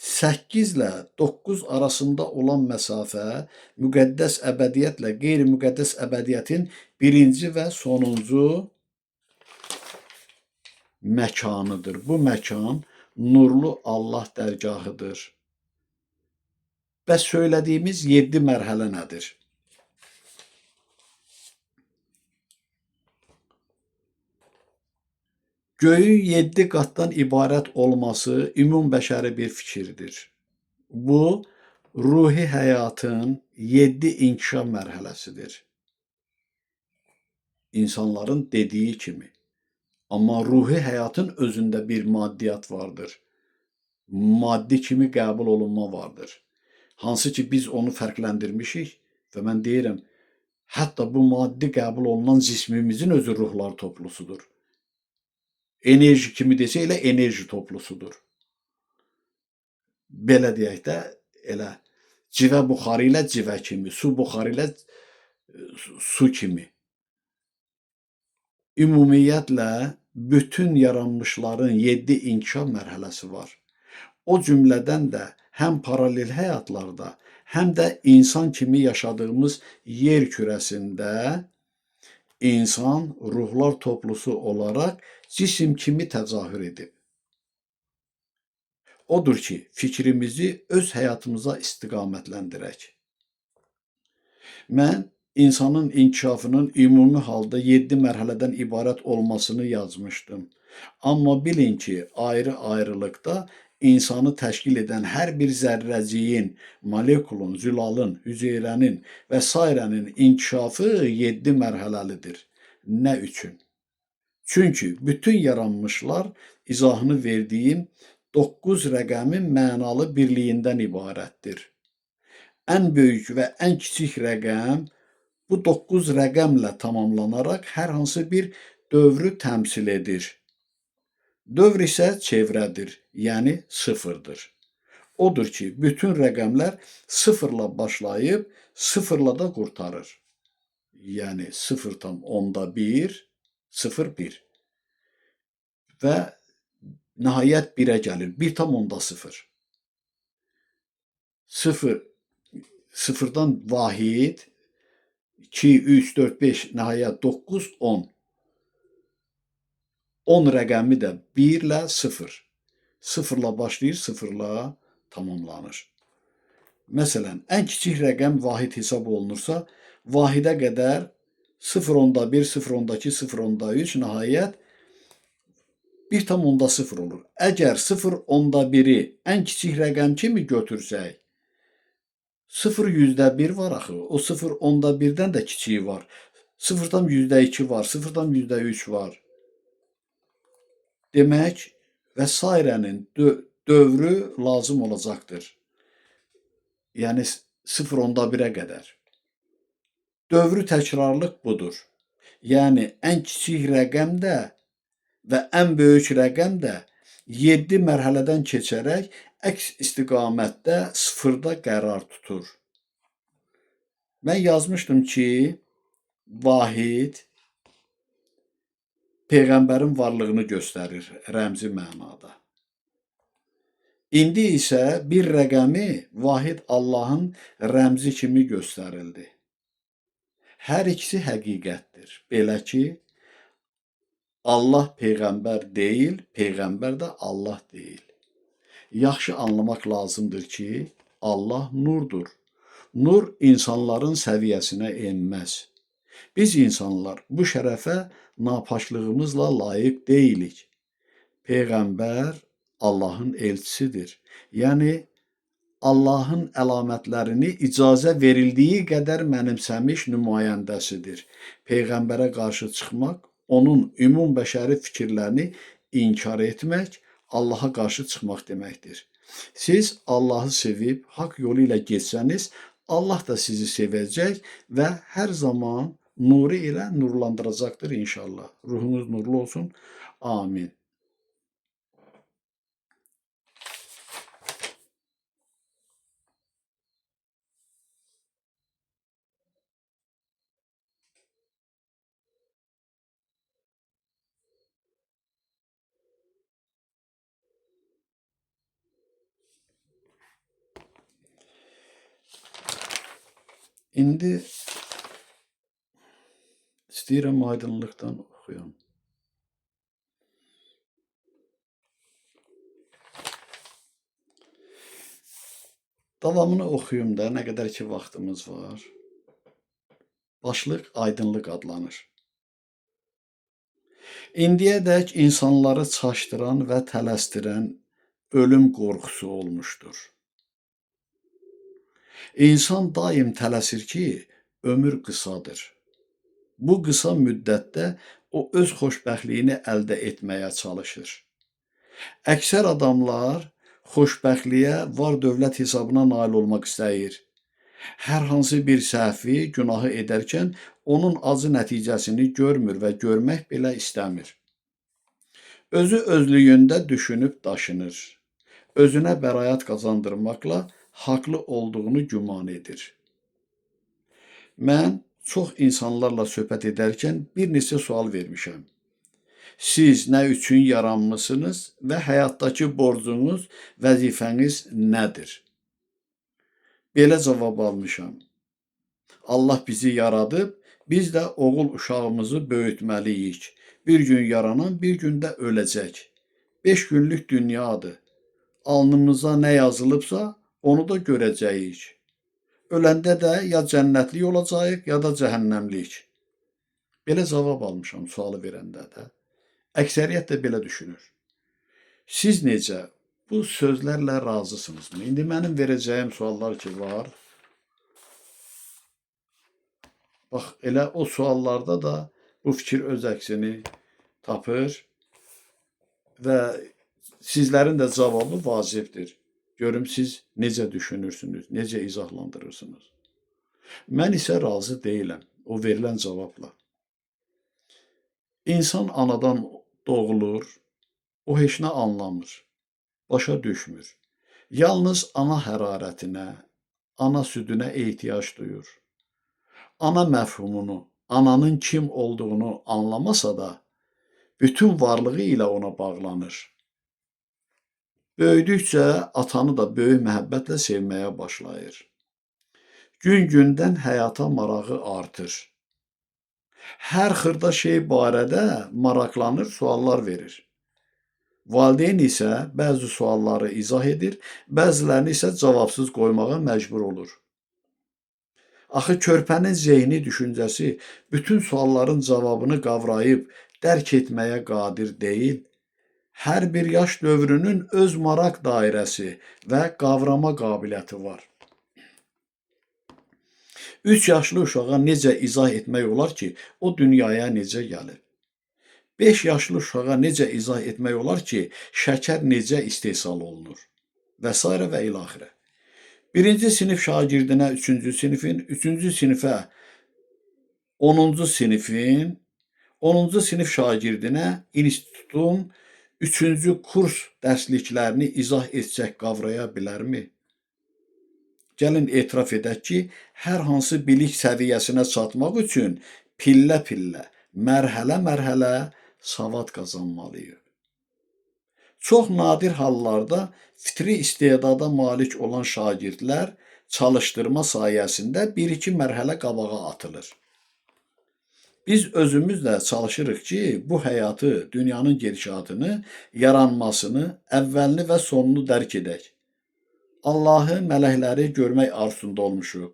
S1: 8 ilə 9 arasında olan məsafə müqəddəs əbədiyyətlə qeyri-müqəddəs əbədiyyətin birinci və sonuncu məkanıdır. Bu məkan nurlu Allah dərgahıdır. Və söylədiyimiz 7 mərhələ nədir? Göyün 7 qatdan ibarət olması ümumbəşəri bir fikirdir. Bu, ruhi həyatın 7 inkişaf mərhələsidir. İnsanların dediyi kimi. Amma ruhi həyatın özündə bir maddiyyat vardır. Maddi kimi qəbul olunma vardır. Hansı ki, biz onu fərqləndirmişik və mən deyirəm, hətta bu maddi qəbul olunan cismimizin özü ruhlar toplusudur. Enerji kimi desə, elə enerji toplusudur. Belə deyək də, elə civə buxarı ilə civə kimi, su buxarı ilə su kimi. Ümumiyyətlə, bütün yaranmışların 7 inkişaf mərhələsi var. O cümlədən də həm paralel həyatlarda, həm də insan kimi yaşadığımız yer kürəsində insan ruhlar toplusu olaraq cisim kimi təzahür edib. Odur ki, fikrimizi öz həyatımıza istiqamətləndirək. Mən insanın inkişafının ümumi halda 7 mərhələdən ibarət olmasını yazmışdım. Amma bilin ki, ayrı-ayrılıqda insanı təşkil edən hər bir zərrəciyin, molekulun, zülalın, hüceyrənin və sairənin inkişafı 7 mərhələlidir. Nə üçün? Çünki bütün yaranmışlar izahını verdiyim 9 rəqəmin mənalı birliyindən ibarətdir. Ən böyük və ən kiçik rəqəm bu 9 rəqəmlə tamamlanaraq hər hansı bir dövrü təmsil edir. Dövr isə çevrədir, yəni sıfırdır. Odur ki, bütün rəqəmlər sıfırla başlayıb, sıfırla da qurtarır. Yəni 0,1, 0,1 və nəhayət 1-ə gəlir, 1,0. 0-dan vahid, 2, 3, 4, 5, nəhayət 9, 10. 10 rəqəmi də 1 ilə 0. 0-la başlayır, 0-la tamamlanır. Məsələn, ən kiçik rəqəm vahid hesab olunursa, vahidə qədər 0,1, 0,2, 0,3, nəhayət 1,0 olur. Əgər 0,1-i ən kiçik rəqəm kimi götürsək, 0,1 var axı, o 0,1-dən də kiçiyi var. 0,2 var, 0,3 var. Demək, və sairənin dövrü lazım olacaqdır. Yəni 0,1-ə qədər. Dövrü təkrarlıq budur. Yəni ən kiçik rəqəm də və ən böyük rəqəm də 7 mərhələdən keçərək əks istiqamətdə sıfırda qərar tutur. Mən yazmışdım ki, vahid Peyğəmbərin varlığını göstərir rəmzi mənada. İndi isə bir rəqəmi vahid Allahın rəmzi kimi göstərildi. Hər ikisi həqiqətdir. Belə ki, Allah Peyğəmbər deyil, Peyğəmbər də Allah deyil. Yaxşı anlamaq lazımdır ki, Allah nurdur. Nur insanların səviyyəsinə enməz. Biz insanlar bu şərəfə napaklığımızla layiq deyilik. Peyğəmbər Allahın elçisidir. Yəni, Allahın əlamətlərini icazə verildiyi qədər mənimsəmiş nümayəndəsidir. Peyğəmbərə qarşı çıxmaq, onun ümumbəşəri fikirlərini inkar etmək, Allaha qarşı çıxmaq deməkdir. Siz Allahı sevib, haqq yolu ilə getsəniz, Allah da sizi sevəcək və hər zaman nuru ilə nurlandıracaqdır inşallah. Ruhunuz nurlu olsun. Amin. İndi istəyirəm aydınlıqdan oxuyam. Davamını oxuyum da, nə qədər ki vaxtımız var. Başlıq aydınlıq adlanır. İndiyədək insanları çaşdıran və tələsdirən ölüm qorxusu olmuşdur. İnsan daim tələsir ki, ömür qısadır. Bu qısa müddətdə o öz xoşbəxtliyini əldə etməyə çalışır. Əksər adamlar xoşbəxtliyə var-dövlət hesabına nail olmaq istəyir. Hər hansı bir səhvi, günahı edərkən onun acı nəticəsini görmür və görmək belə istəmir. Özü özlüyündə düşünüb daşınır. Özünə bəraət qazandırmaqla haqlı olduğunu güman edir. Mən çox insanlarla söhbət edərkən bir neçə sual vermişəm. Siz nə üçün yaranmısınız və həyatdakı borcunuz, vəzifəniz nədir? Belə cavab almışam. Allah bizi yaradıb, biz də oğul uşağımızı böyütməliyik. Bir gün yaranan, bir gün də öləcək. 5 günlük dünyadır. Alnımıza nə yazılıbsa, onu da görəcəyik. Öləndə də ya cənnətlik olacağıq, ya da cəhənnəmlik. Belə cavab almışam sualı verəndə də. Əksəriyyət də belə düşünür. Siz necə bu sözlərlə razısınızmı? İndi mənim verəcəyim suallar ki var. Bax, elə o suallarda da bu fikir öz əksini tapır və sizlərin də cavabı vacibdir. Görüm siz necə düşünürsünüz, necə izahlandırırsınız. Mən isə razı deyiləm o verilən cavabla. İnsan anadan doğulur, o heç nə anlamır, başa düşmür. Yalnız ana hərarətinə, ana südünə ehtiyac duyur. Ana məfhumunu, ananın kim olduğunu anlamasa da, bütün varlığı ilə ona bağlanır. Böyüdükcə atanı da böyük məhəbbətlə sevməyə başlayır. Gün-gündən həyata marağı artır. Hər xırda şey barədə maraqlanır, suallar verir. Valideyn isə bəzi sualları izah edir, bəzilərini isə cavabsız qoymağa məcbur olur. Axı körpənin zehni, düşüncəsi bütün sualların cavabını qavrayıb dərk etməyə qadir deyil. Hər bir yaş dövrünün öz maraq dairəsi və qavrama qabiliyyəti var. 3 yaşlı uşağa necə izah etmək olar ki, o dünyaya necə gəlir? 5 yaşlı uşağa necə izah etmək olar ki, şəkər necə istehsal olunur? Və s. və ilaxirə. 1-ci sinif şagirdinə 3-cü sinifin, 3-cü sinifə 10-cu sinifin, 10-cu sinif şagirdinə institutun 3-cü kurs dərsliklərini izah etsək qavraya bilərmi? Gəlin etiraf edək ki, hər hansı bilik səviyyəsinə çatmaq üçün pillə-pillə, mərhələ-mərhələ savad qazanmalıyıq. Çox nadir hallarda fitri istedada malik olan şagirdlər çalışdırma sayəsində 1-2 mərhələ qabağa atılır. Biz özümüz də çalışırıq ki, bu həyatı, dünyanın gedişatını, yaranmasını, əvvəlini və sonunu dərk edək. Allahı, mələkləri görmək arzusunda olmuşuq.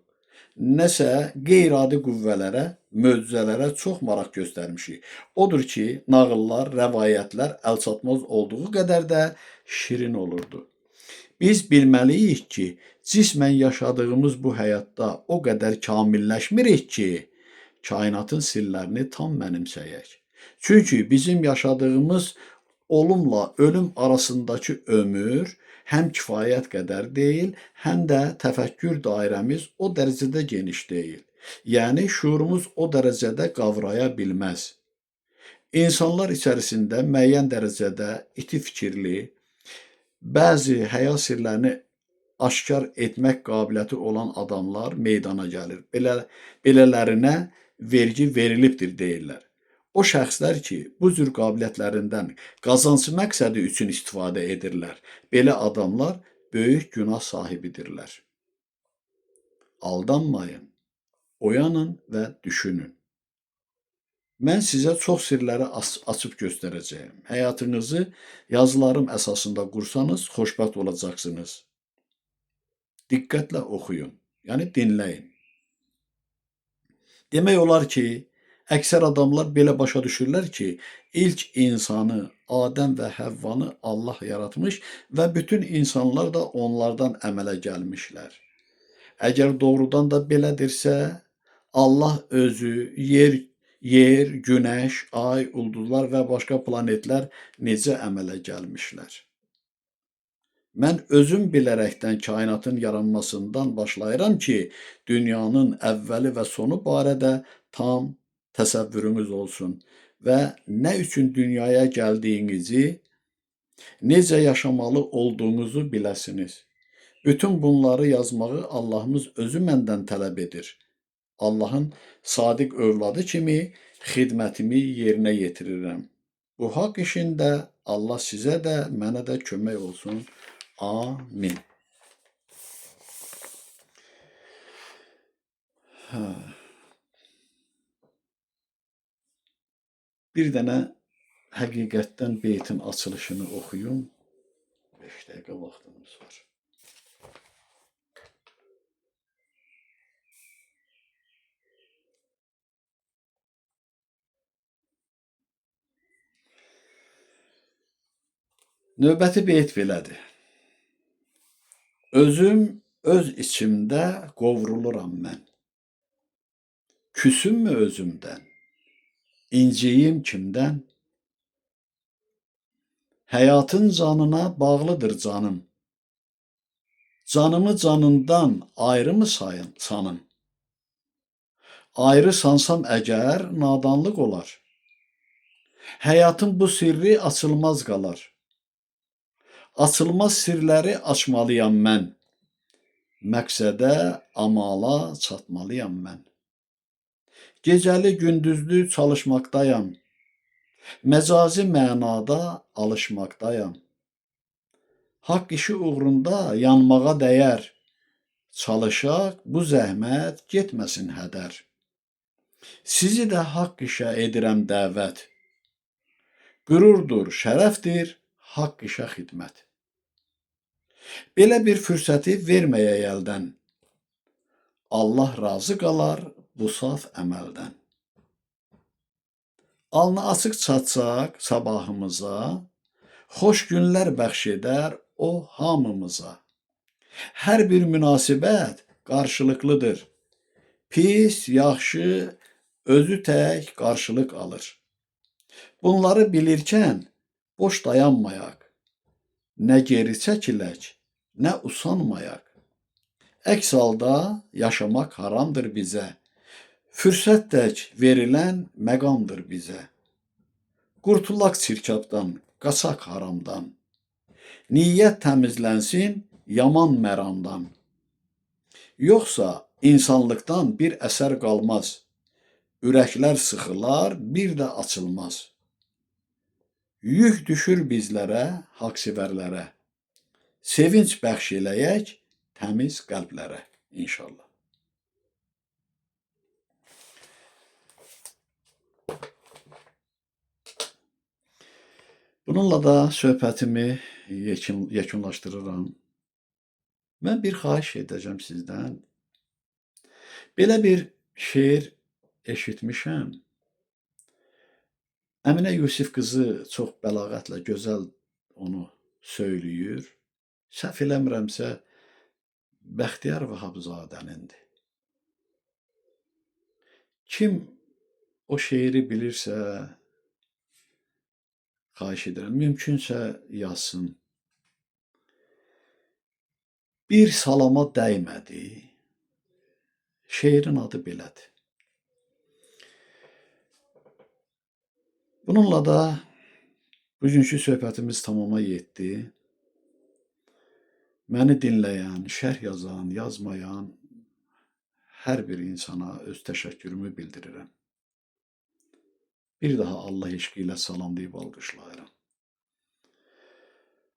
S1: Nəsə qeyri-adi qüvvələrə, möcüzələrə çox maraq göstərmişik. Odur ki, nağıllar, rəvayətlər əlçatmaz olduğu qədər də şirin olurdu. Biz bilməliyik ki, cismən yaşadığımız bu həyatda o qədər kamilləşmirik ki, kainatın sirlərini tam mənimsəyək. Çünki bizim yaşadığımız olumla ölüm arasındakı ömür həm kifayət qədər deyil, həm də təfəkkür dairəmiz o dərəcədə geniş deyil. Yəni, şuurumuz o dərəcədə qavraya bilməz. İnsanlar içərisində müəyyən dərəcədə iti fikirli, bəzi həyat sirlərini aşkar etmək qabiliyyəti olan adamlar meydana gəlir. Belələrinə vergi verilibdir deyirlər. O şəxslər ki, bu cür qabiliyyətlərindən qazanc məqsədi üçün istifadə edirlər, belə adamlar böyük günah sahibidirlər. Aldanmayın, oyanın və düşünün. Mən sizə çox sirləri açıb göstərəcəyəm. Həyatınızı yazılarım əsasında qursanız, xoşbəxt olacaqsınız. Diqqətlə oxuyun, yəni dinləyin. Demək olar ki, Əksər adamlar belə başa düşürlər ki, ilk insanı, Adəm və Həvvanı Allah yaratmış və bütün insanlar da onlardan əmələ gəlmişlər. Əgər doğrudan da belədirsə, Allah özü yer, günəş, ay, ulduzlar və başqa planetlər necə əmələ gəlmişlər? Mən özüm bilərəkdən kainatın yaranmasından başlayıram ki, dünyanın əvvəli və sonu barədə tam təsəvvürünüz olsun və nə üçün dünyaya gəldiyinizi, necə yaşamalı olduğunuzu biləsiniz. Bütün bunları yazmağı Allahımız özü məndən tələb edir. Allahın sadiq övladı kimi xidmətimi yerinə yetirirəm. Bu haqq işində Allah sizə də, mənə də kömək olsun. Amin. Bir dənə həqiqətdən beytin açılışını oxuyum. 5 dəqiqə vaxtımız var. Növbəti beyt belədir. Özüm öz içimdə qovruluram mən. Küsümmü özümdən? İnciyim kimdən? Həyatın canına bağlıdır canım. Canımı canından ayrı mı sanım? Ayrı sansam əgər nadanlıq olar. Həyatın bu sirri açılmaz qalar. Açılmaz sirləri açmalıyam mən. Məqsədə, amala çatmalıyam mən. Gecəli gündüzlü çalışmaqdayam. Məcazi mənada alışmaqdayam. Haqq işi uğrunda yanmağa dəyər. Çalışaq, bu zəhmət getməsin hədər. Sizi də haqq işə edirəm dəvət. Qürurdur, şərəfdir, haqq işə xidmət. Belə bir fürsəti verməyə əldən. Allah razı qalar bu saf əməldən. Alnı açıq çatsaq sabahımıza, xoş günlər bəxş edər o hamımıza. Hər bir münasibət qarşılıqlıdır. Pis, yaxşı, özü tək qarşılıq alır. Bunları bilirkən boş dayanmayaq. Nə geri çəkilək, nə usanmayaq. Əks halda yaşamaq haramdır bizə. Fürsət tək verilən məqamdır bizə. Qurtulaq çirkabdan, qaçaq haramdan. Niyyət təmizlənsin yaman məramdan. Yoxsa insanlıqdan bir əsər qalmaz. Ürəklər sıxılar, bir də açılmaz. Yük düşür bizlərə, haqsevərlərə. Sevinç bəxş eləyək təmiz qəlblərə inşallah. Bununla da söhbətimi yekunlaşdırıram. Mən bir xahiş edəcəm sizdən. Belə bir şeir eşitmişəm. Əminə Yusif qızı çox bəlağətlə, gözəl onu söyləyir. Səhv eləmirəmsə, Bəxtiyar Vahabzadənindir. Kim o şeiri bilirsə, xahiş edirəm, mümkünsə yazsın. Bir salama dəymədi. Şeirin adı belədir. Bununla da bugünkü söhbətimiz tamama yetdi. Məni dinləyən, şərh yazan, yazmayan hər bir insana öz təşəkkürümü bildirirəm. Bir daha Allah eşqi ilə salamlayıb alqışlayıram.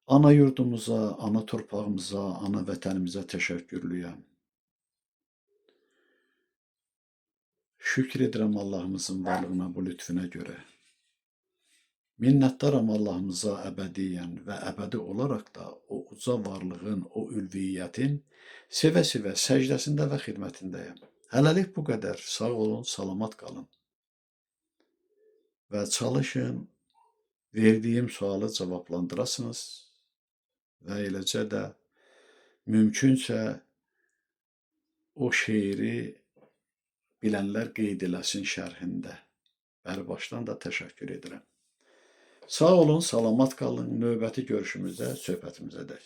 S1: Ana yurdumuza, ana torpağımıza, ana vətənimizə təşəkkürlüyəm. Şükür edirəm Allahımızın varlığına, bu lütfüne görə. Minnətdaram Allahımıza əbədiyyən və əbədi olaraq da o uca varlığın, o ülviyyətin sevə-sevə səcdəsində və xidmətindəyəm. Hələlik bu qədər. Sağ olun, salamat qalın. və çalışın verdiyim sualı cavablandırasınız və eləcə də mümkünsə o şeiri bilənlər qeyd eləsin şərhində. Bəri başdan da təşəkkür edirəm. Sağ olun, salamat qalın. Növbəti görüşümüzdə söhbətimizədək.